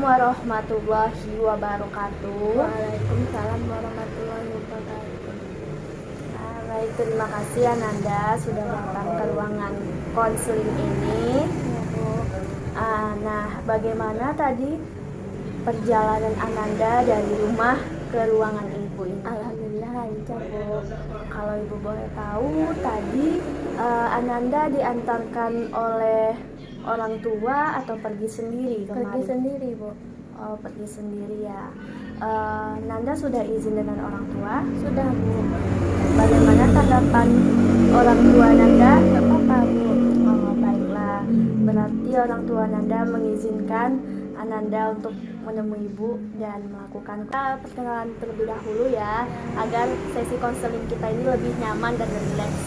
warahmatullahi wabarakatuh. Waalaikumsalam warahmatullahi wabarakatuh. Baik, terima kasih Ananda sudah datang ke ruangan konseling ini. Ya, Bu. Nah, bagaimana tadi perjalanan Ananda dari rumah ke ruangan ibu ini? Alhamdulillah lancar, Bu. Kalau ibu boleh tahu, tadi Ananda diantarkan oleh orang tua atau pergi sendiri kemarin? Pergi sendiri, Bu. Oh, pergi sendiri ya. Nanda sudah izin dengan orang tua? Sudah, Bu. Bagaimana tanggapan orang tua Nanda? Gak apa-apa, Bu. Oh, baiklah. Berarti orang tua Nanda mengizinkan Ananda untuk menemui ibu dan melakukan perkenalan terlebih dahulu ya, agar sesi konseling kita ini lebih nyaman dan rileks.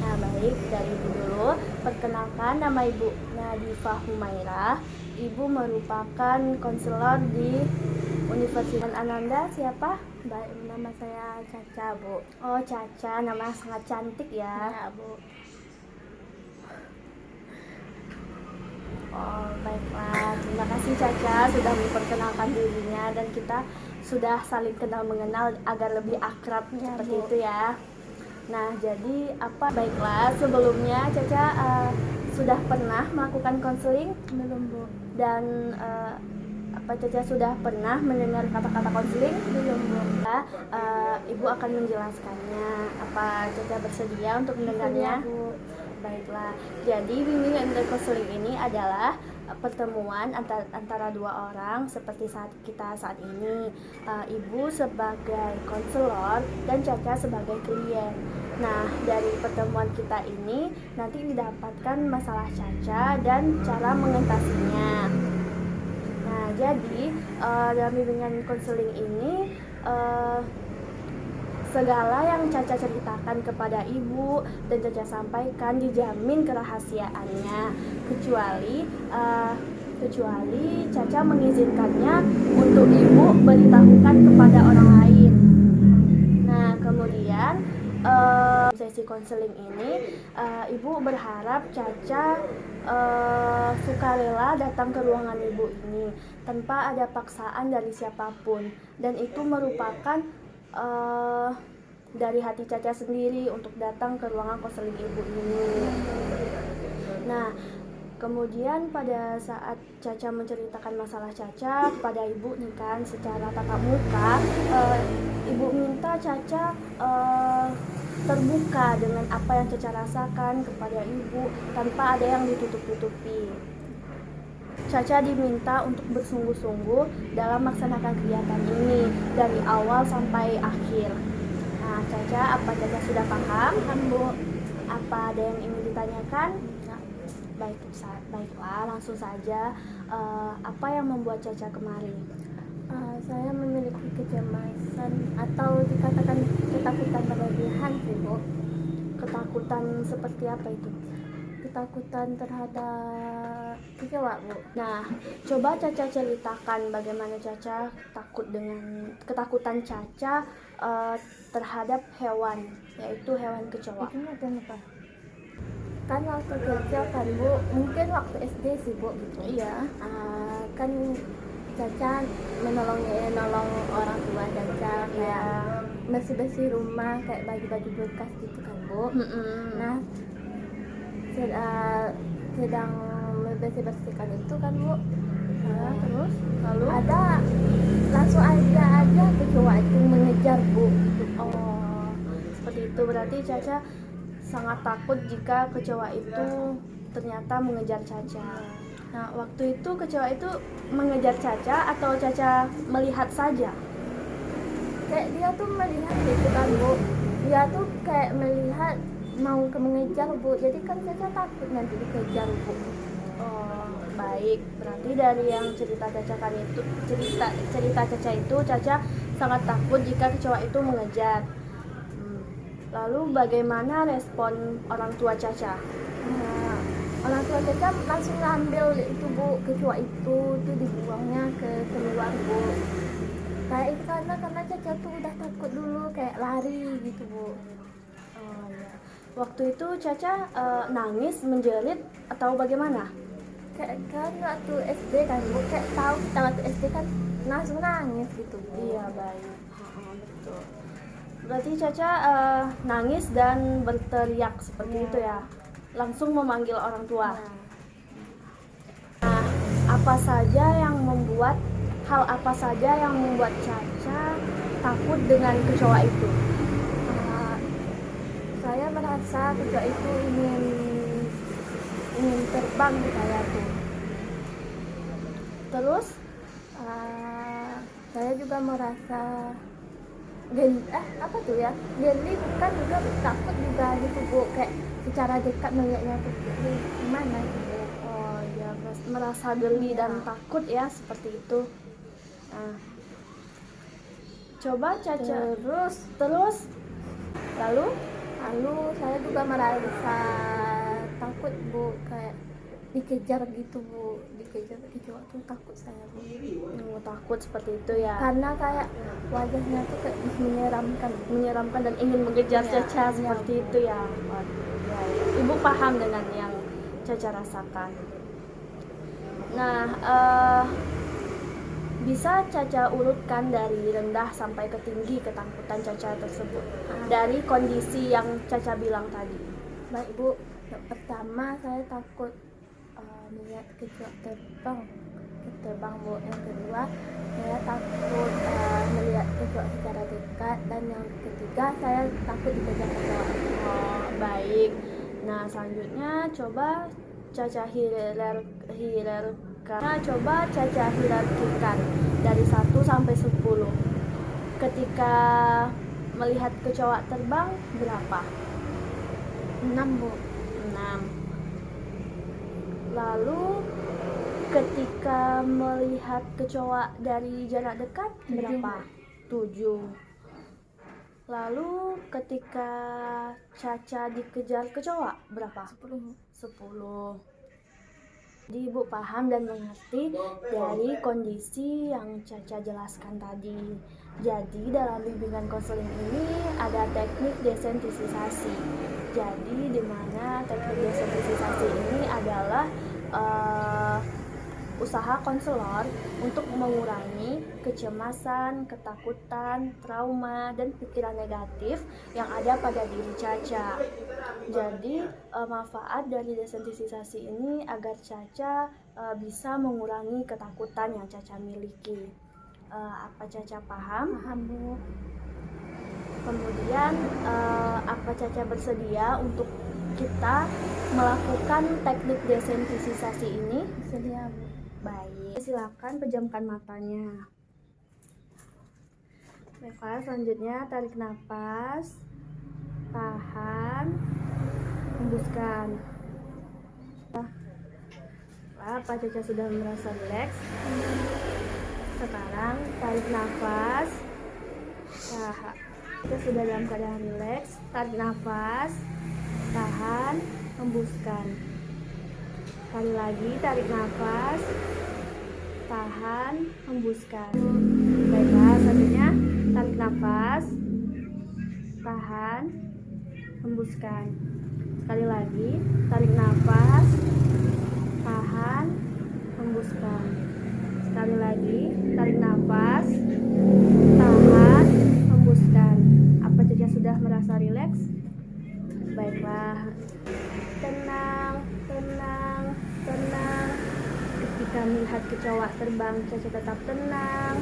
Nah, baik, dari ibu dulu. Perkenalkan, nama ibu Nadifah Humairah. Ibu merupakan konselor di Universitas. Ananda siapa? Baik, nama saya Caca, Bu. Oh, Caca, nama sangat cantik ya. Ya, Bu. Oh, baiklah. Terima kasih Caca sudah memperkenalkan dirinya dan kita sudah saling kenal mengenal agar lebih akrab seperti Bu. itu ya. Nah, jadi baiklah, sebelumnya Caca sudah pernah melakukan konseling Belum, Bu. dan Caca sudah pernah mendengar kata-kata konseling? Belum, Bu. Ibu akan menjelaskannya. Apa Caca bersedia untuk mendengarnya? Iya, Bu. Baiklah, jadi bimbingan dan konseling ini adalah pertemuan antara dua orang seperti saat ini. Ibu sebagai konselor dan Caca sebagai klien. Nah, dari pertemuan kita ini nanti didapatkan masalah Caca dan cara mengatasinya. Nah, jadi dalam bimbingan konseling ini segala yang Caca ceritakan kepada ibu dan Caca sampaikan dijamin kerahasiaannya, kecuali Caca mengizinkannya untuk ibu beritahukan kepada orang lain. Nah, kemudian sesi konseling ini ibu berharap Caca sukarela datang ke ruangan ibu ini tanpa ada paksaan dari siapapun, dan itu merupakan dari hati Caca sendiri untuk datang ke ruangan konseling ibu ini. Nah, kemudian pada saat Caca menceritakan masalah Caca pada ibu nih kan secara tatap muka, ibu minta Caca terbuka dengan apa yang Caca rasakan kepada ibu tanpa ada yang ditutup-tutupi. Caca diminta untuk bersungguh-sungguh dalam melaksanakan kegiatan ini dari awal sampai akhir. Nah, Caca, apa Caca sudah paham? Bu. Apa ada yang ingin ditanyakan? Baiklah, langsung saja. Apa yang membuat Caca kemari? Saya memiliki kecemasan atau dikatakan ketakutan berlebihan sih, Bu. Ketakutan seperti apa itu? Ketakutan terhadap kecoa, Bu. Nah, coba Caca ceritakan bagaimana Caca takut dengan ketakutan Caca terhadap hewan, yaitu hewan kecoa. Itu kenapa? Kan waktu kecil kan, Bu, mungkin waktu SD sih, Bu, gitu. Iya. Kan Caca menolong orang tua Caca, kayak bersih-bersih rumah, kayak baju-baju bekas gitu kan, Bu. Nah, sedang bersih-bersihkan itu kan, Bu. Nah, terus lalu Ada langsung aja kecoa itu mengejar, Bu. oh, seperti itu. Berarti Caca sangat takut jika kecoa itu ternyata mengejar Caca. Nah, waktu itu kecoa itu mengejar Caca atau Caca melihat saja? Kayak dia tuh melihat gitu kan, Bu. Dia tuh kayak melihat mau mengejar, Bu. Jadi kan Caca takut nanti dikejar, Bu. Oh, baik. Berarti dari yang cerita Caca Caca itu Caca sangat takut jika kecoa itu mengejar. Lalu bagaimana respon orang tua Caca? Nah, orang tua Caca langsung ngambil itu, Bu, kecoa itu tuh dibuangnya ke keluar, Bu. Kayak itu karena Caca tuh udah takut dulu, kayak lari gitu, Bu. Oh, ya. Waktu itu Caca nangis, menjerit atau bagaimana? kayak kan waktu SD kan Bu, kayak tahu kita waktu SD kan langsung nangis gitu Bu. Iya, baik. Betul. Berarti Caca nangis dan berteriak seperti Iya. itu ya, langsung memanggil orang tua. Nah, Nah, apa saja yang membuat hal apa saja yang membuat Caca takut dengan kecoa itu? saya merasa kecoa itu ingin terbang di saya tuh. Terus Saya juga merasa apa tuh ya, geli bukan juga takut juga gitu Bu, kayak secara dekat melihatnya tuh gimana gitu. oh ya, merasa geli Iya. dan takut ya seperti itu. Nah, coba Caca terus lalu Saya juga merasa takut Bu, kayak dikejar gitu Bu, dikejar kecoa tuh takut saya Bu, takut seperti itu ya, karena kayak wajahnya tuh kayak menyeramkan dan ingin mengejar Iya, Caca iya, seperti Bu. itu ya. Waduh, ya, ya. Ibu paham dengan yang Caca rasakan. Nah, bisa Caca urutkan dari rendah sampai ke tinggi ketakutan Caca tersebut dari kondisi yang Caca bilang tadi. Baik Bu, yang pertama saya takut melihat kecoa terbang Bu. Yang kedua saya takut melihat kecoa secara dekat, dan yang ketiga saya takut dikejar kecoa. Oh, baik. Nah, selanjutnya coba Caca hierarkikan dari 1 sampai 10. Ketika melihat kecoa terbang berapa? 6 Bu. 6. Lalu ketika melihat kecoa dari jarak dekat berapa? 7. Lalu ketika Caca dikejar kecoa berapa? 10. 10. Jadi Ibu paham dan mengerti dari kondisi yang Caca jelaskan tadi. Jadi dalam bimbingan konseling ini ada teknik desensitisasi. Jadi di mana teknik desensitisasi ini adalah usaha konselor untuk mengurangi kecemasan, ketakutan, trauma, dan pikiran negatif yang ada pada diri Caca. Jadi manfaat dari desensitisasi ini agar Caca bisa mengurangi ketakutan yang Caca miliki. Apa Caca paham? Paham Bu. Kemudian apa Caca bersedia untuk kita melakukan teknik desensitisasi ini? Bersedia Bu. Baik, silakan pejamkan matanya. Baiklah, selanjutnya tarik nafas, tahan, hembuskan. Apa Caca sudah merasa rileks? Sekarang tarik nafas, tahan. Kita sudah dalam keadaan rileks. Tarik nafas, tahan, hembuskan. Sekali lagi, tarik nafas, tahan, hembuskan. Baiklah, selanjutnya tarik nafas, tahan, hembuskan. Sekali lagi, tarik nafas, tahan, hembuskan. Sekali lagi, tarik nafas, tahan, hembuskan. Apa Caca sudah merasa rileks? Baiklah. Tenang. Ketika melihat kecoa terbang, Caca tetap tenang.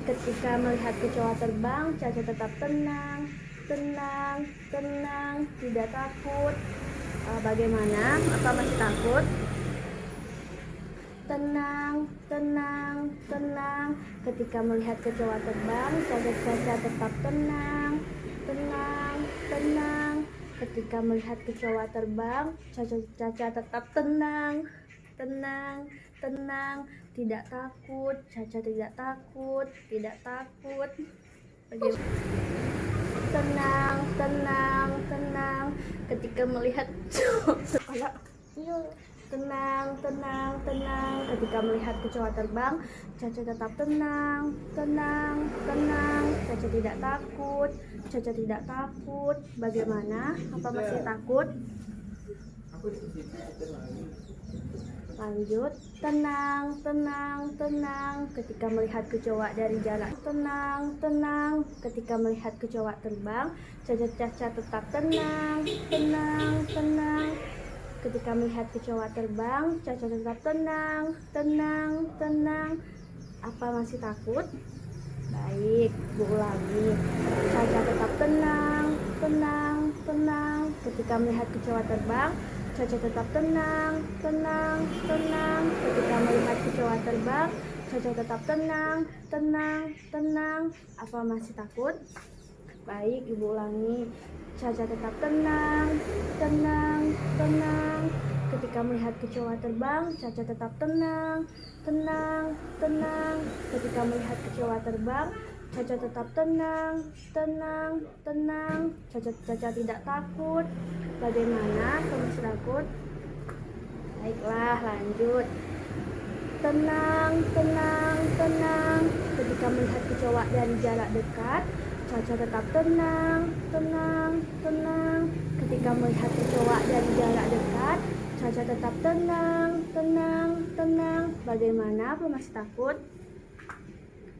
Ketika melihat kecoa terbang, Caca tetap tenang, tidak takut. Bagaimana? Apa masih takut? Tenang. Ketika melihat kecoa terbang, Caca tetap tenang. Ketika melihat kecoa terbang, Caca tetap tenang, tidak takut. Caca tidak takut. Bagaimana? Tenang. Ketika melihat tenang. Ketika melihat kecoa terbang, Caca tetap tenang. Caca tidak takut. Bagaimana? Apa masih takut? Lanjut, tenang, tenang, tenang ketika melihat kecoa dari jarak. Tenang, tenang ketika melihat kecoa terbang. Caca tetap tenang, tenang, tenang ketika melihat kecoa terbang. Caca tetap tenang, tenang, tenang. Apa masih takut? Baik, Bu ulangi. Caca tetap tenang, tenang, tenang ketika melihat kecoa terbang. Caca tetap tenang, tenang, tenang ketika melihat kecoa terbang. Caca tetap tenang, tenang, tenang. Apa masih takut? Baik, Ibu ulangi. Caca tetap tenang, tenang, tenang ketika melihat kecoa terbang. Caca tetap tenang, tenang, tenang ketika melihat kecoa terbang. Caca tetap tenang, tenang, tenang. Caca tidak takut. Bagaimana? Kamu masih takut? Baiklah, lanjut. Tenang, tenang, tenang ketika melihat kecoa dari jarak dekat. Caca tetap tenang, tenang, tenang ketika melihat kecoa dari jarak dekat. Caca tetap tenang, tenang, tenang. Bagaimana? Apa masih takut?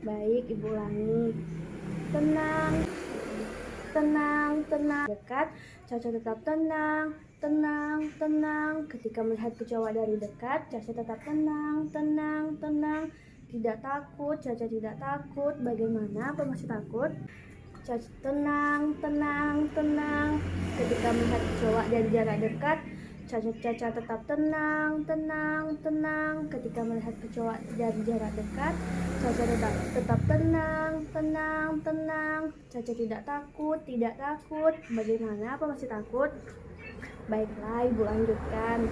Baik, Ibu ulangi. Tenang, tenang, tenang dekat. Caca tetap tenang, tenang, tenang ketika melihat kecoa dari dekat. Caca tetap tenang, tenang, tenang. Tidak takut, Caca tidak takut. Bagaimana? Apa masih takut? Caca tenang, tenang, tenang ketika melihat kecoa dari jarak dekat. Caca tetap tenang, tenang, tenang ketika melihat kecoa dari jarak dekat. Caca tetap tenang, tenang, tenang. Caca tidak takut, tidak takut. Bagaimana? Apa masih takut? Baiklah, Ibu lanjutkan.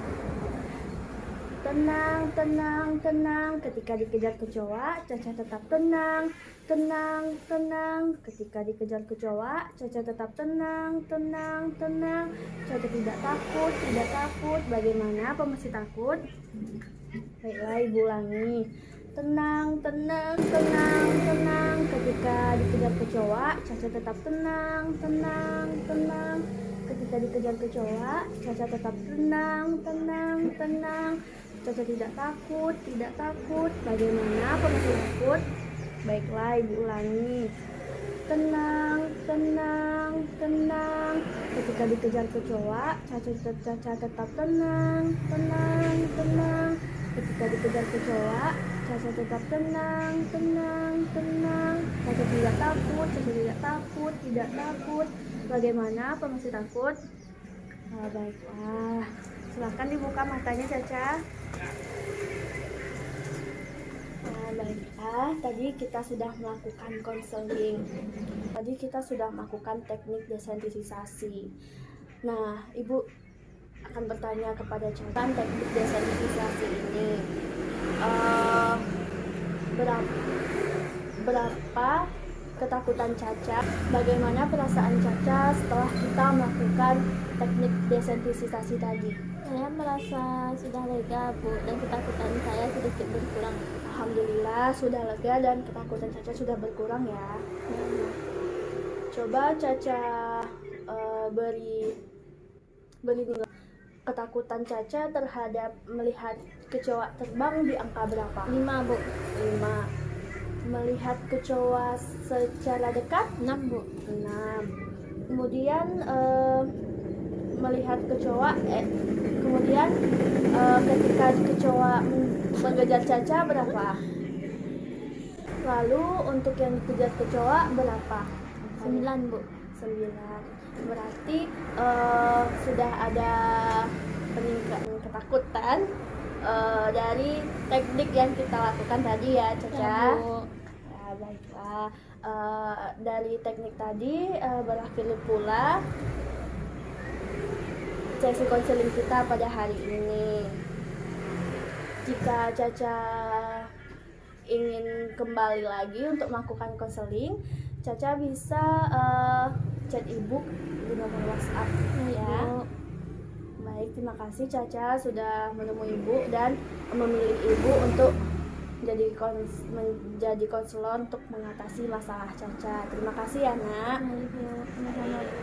Tenang, tenang, tenang ketika dikejar kecoa. Caca tetap tenang, tenang, tenang ketika dikejar kecoa. Caca tetap tenang, tenang, tenang. Caca tidak takut, tidak takut. Bagaimana? Apa masih takut? Baiklah, Ibu ulangi. Tenang, tenang, tenang, tenang ketika dikejar kecoa. Caca tetap tenang, tenang, tenang ketika dikejar kecoa. Caca tetap tenang, tenang, tenang. Caca tidak takut, tidak takut. Bagaimana? Apa masih takut? Baiklah, Ibu ulangi. Tenang, tenang, tenang ketika dikejar kecoa. Caca tetap tenang, tenang, tenang ketika dikejar kecoa. Caca tetap tenang, tenang, tenang. Caca tidak takut, Caca tidak takut, tidak takut. Bagaimana? Apa masih takut? Baiklah, silahkan dibuka matanya, Caca. Baiklah, tadi kita sudah melakukan konseling. Tadi kita sudah melakukan teknik desensitisasi. Nah, Ibu akan bertanya kepada Caca, teknik desensitisasi ini berapa ketakutan Caca? Bagaimana perasaan Caca setelah kita melakukan teknik desensitisasi tadi? Saya merasa sudah lega, Bu, dan ketakutan saya sedikit berkurang. Alhamdulillah sudah lega dan ketakutan Caca sudah berkurang ya. Coba Caca beri ketakutan Caca terhadap melihat kecoa terbang di angka berapa? 5, Bu. 5. Melihat kecoa secara dekat? 6, Bu. 6. Kemudian melihat kecoa kemudian ketika kecoa mengejar Caca berapa? Lalu untuk yang dikejar kecoa berapa? 9, Bu. 9. Berarti sudah ada peningkatan ketakutan dari teknik yang kita lakukan tadi ya, Caca. Ya, Bu. Ya, baiklah. Dari teknik tadi berakhir pula sesi konseling kita pada hari ini. Jika Caca ingin kembali lagi untuk melakukan konseling, Caca bisa chat Ibu di nomor WhatsApp ya. Baik, terima kasih Caca sudah menemui Ibu dan memilih Ibu untuk menjadi konselor untuk mengatasi masalah Caca. Terima kasih ya, Nak. Baik, Bu. Sama-sama, Bu.